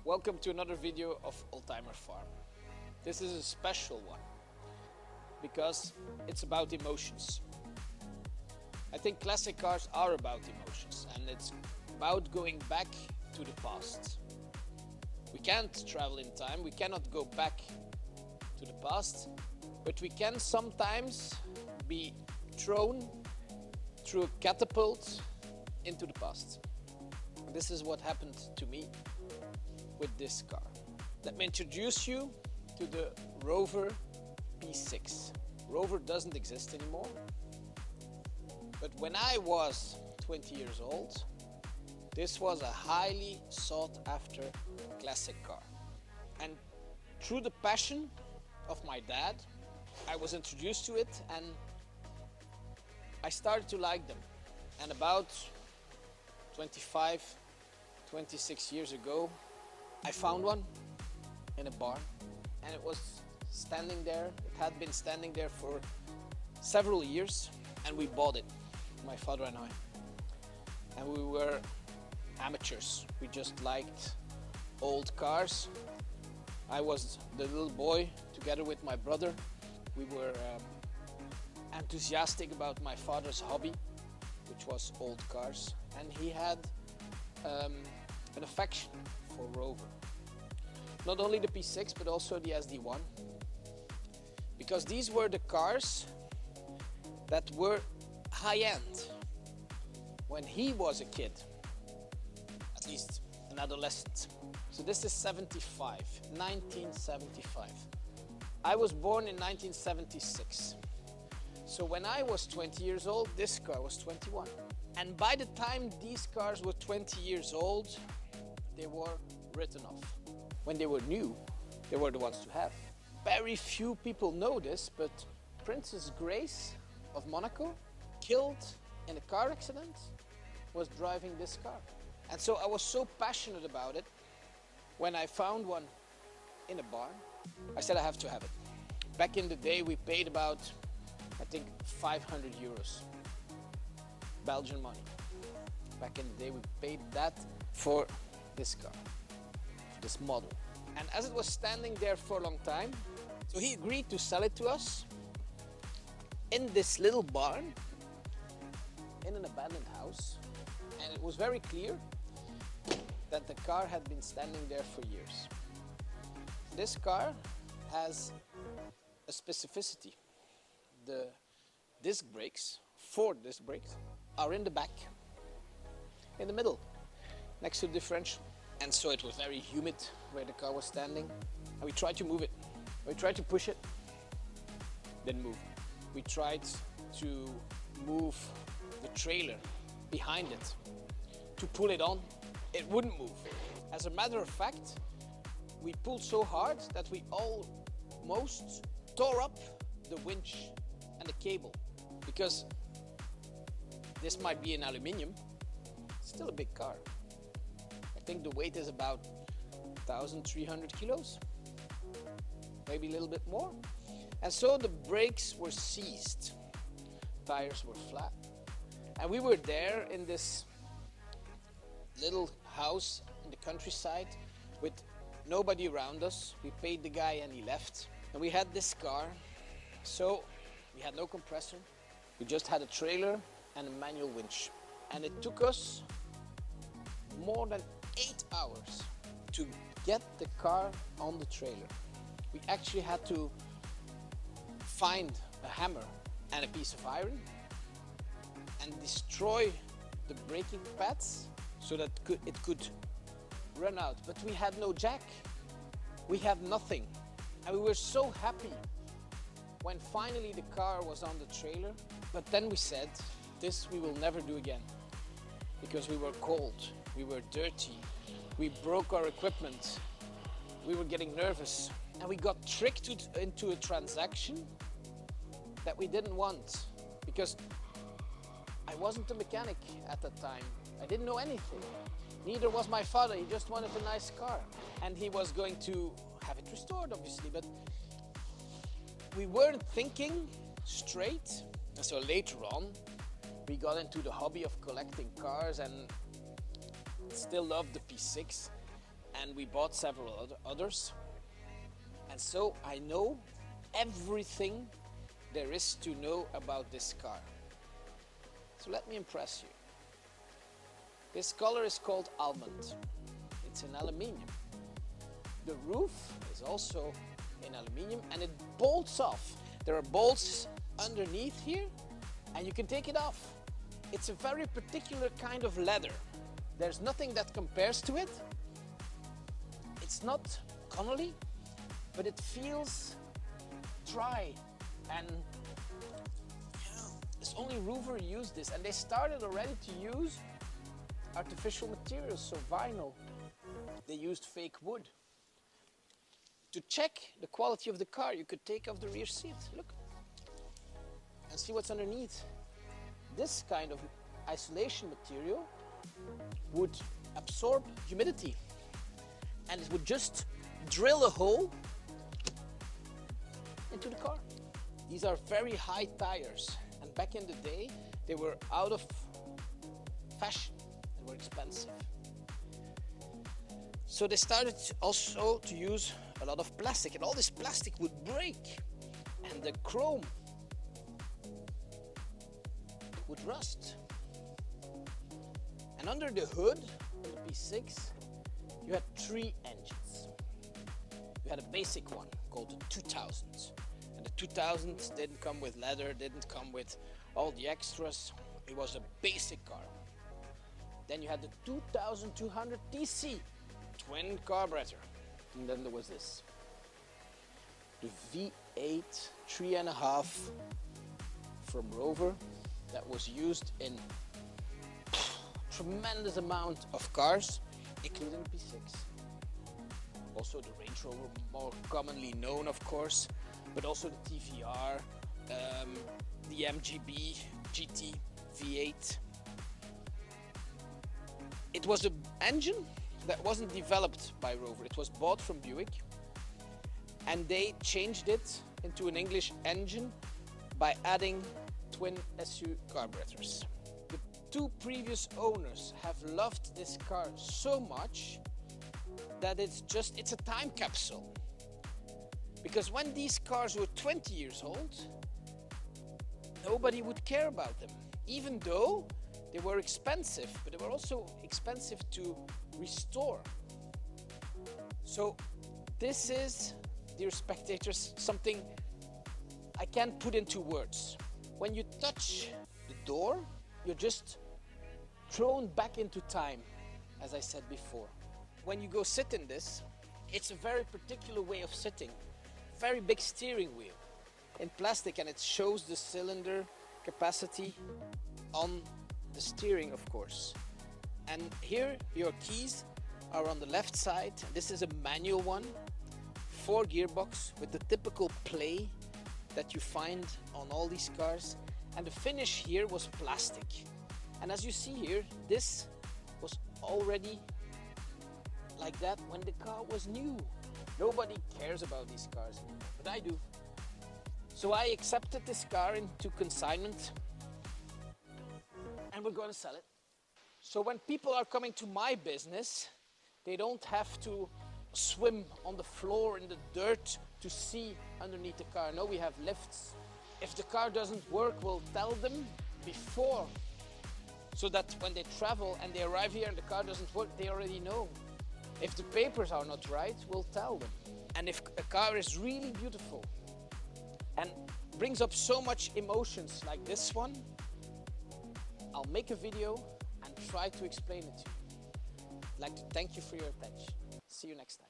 Welcome to another video of Oldtimerfarm. This is a special one because it's about emotions. I think classic cars are about emotions, and it's about going back to the past. We can't travel in time, we cannot go back to the past, but we can sometimes be thrown through a catapult into the past. This is what happened to me with this car. Let me introduce you to the Rover P6. Rover doesn't exist anymore, but when I was 20 years old, this was a highly sought after classic car. And through the passion of my dad, I was introduced to it and I started to like them. And about 26 years ago, I found one in a barn, and it was standing there. It had been standing there for several years, and we bought it, my father and I. And we were amateurs. We just liked old cars. I was the little boy together with my brother. We were enthusiastic about my father's hobby, which was old cars, and he had an affection for Rover. Not only the P6 but also the SD1, because these were the cars that were high-end when he was a kid, at least an adolescent. So this is 1975. I was born in 1976. So when I was 20 years old, this car was 21. And by the time these cars were 20 years old, they were written off. When they were new, they were the ones to have. Very few people know this, but Princess Grace of Monaco, killed in a car accident, was driving this car. And so I was so passionate about it, when I found one in a barn, I said I have to have it. Back in the day, we paid about, I think, 500 euros, Belgian money. Back in the day, we paid that for this car, this model. And as it was standing there for a long time, so he agreed to sell it to us in this little barn, in an abandoned house. And it was very clear that the car had been standing there for years. This car has a specificity. The disc brakes, 4 disc brakes, are in the back, in the middle, next to the differential. And so it was very humid where the car was standing, and we tried to move it. We tried to push it, didn't move. We tried to move the trailer behind it, to pull it on, it wouldn't move. As a matter of fact, we pulled so hard that we almost tore up the winch and the cable, because this might be an aluminium, it's still a big car. I think the weight is about 1,300 kilos, maybe a little bit more. And so the brakes were seized, tires were flat. And we were there in this little house in the countryside with nobody around us. We paid the guy and he left. And we had this car, so we had no compressor. We just had a trailer and a manual winch. And it took us more than 8 hours to get the car on the trailer. We actually had to find a hammer and a piece of iron and destroy the braking pads so that it could run out. But we had no jack, we had nothing. And we were so happy when finally the car was on the trailer. But then we said, this we will never do again, because we were cold, we were dirty, we broke our equipment, we were getting nervous, and we got tricked into a transaction that we didn't want, because I wasn't a mechanic at that time. I didn't know anything. Neither was my father. He just wanted a nice car, and he was going to have it restored, obviously, but we weren't thinking straight. And so later on, we got into the hobby of collecting cars and still love the P6. and we bought several others. And so I know everything there is to know about this car. So let me impress you. This color is called almond. It's in aluminium. The roof is also in aluminium and it bolts off. There are bolts underneath here and you can take it off. It's a very particular kind of leather. There's nothing that compares to it. It's not Connolly, but it feels dry, and it's only Rover used this, and they started already to use artificial materials, so vinyl. They used fake wood. To check the quality of the car, you could take off the rear seat, look, and see what's underneath. This kind of isolation material would absorb humidity, and it would just drill a hole into the car. These are very high tires, and back in the day they were out of fashion and were expensive. So they started also to use a lot of plastic, and all this plastic would break, and the chrome would rust. And under the hood of the P6 you had 3 engines. You had a basic one called the 2000, and the 2000 didn't come with leather, didn't come with all the extras. It was a basic car. Then you had the 2200 TC, twin carburetor, and then there was this, the V8 3.5 from Rover, that was used in tremendous amount of cars, including the P6. Also the Range Rover, more commonly known of course, but also the TVR, the MGB GT V8. It was an engine that wasn't developed by Rover, it was bought from Buick, and they changed it into an English engine by adding twin SU carburetors. The 2 previous owners have loved this car so much that it's a time capsule. Because when these cars were 20 years old, nobody would care about them, even though they were expensive, but they were also expensive to restore. So this is, dear spectators, something I can't put into words. When you touch the door, you're just thrown back into time, as I said before. When you go sit in this, it's a very particular way of sitting. Very big steering wheel in plastic, and it shows the cylinder capacity on the steering, of course. And here your keys are on the left side. This is a manual one, 4 gearbox with the typical play that you find on all these cars, and the finish here was plastic. And as you see here, this was already like that when the car was new. Nobody cares about these cars anymore, but I do. So I accepted this car into consignment, and we're going to sell it. So when people are coming to my business, they don't have to swim on the floor in the dirt to see underneath the car. No, we have lifts. If the car doesn't work, we'll tell them before, so that when they travel and they arrive here and the car doesn't work, they already know. If the papers are not right, we'll tell them. And if a car is really beautiful and brings up so much emotions like this one, I'll make a video and try to explain it to you. I'd like to thank you for your attention. See you next time.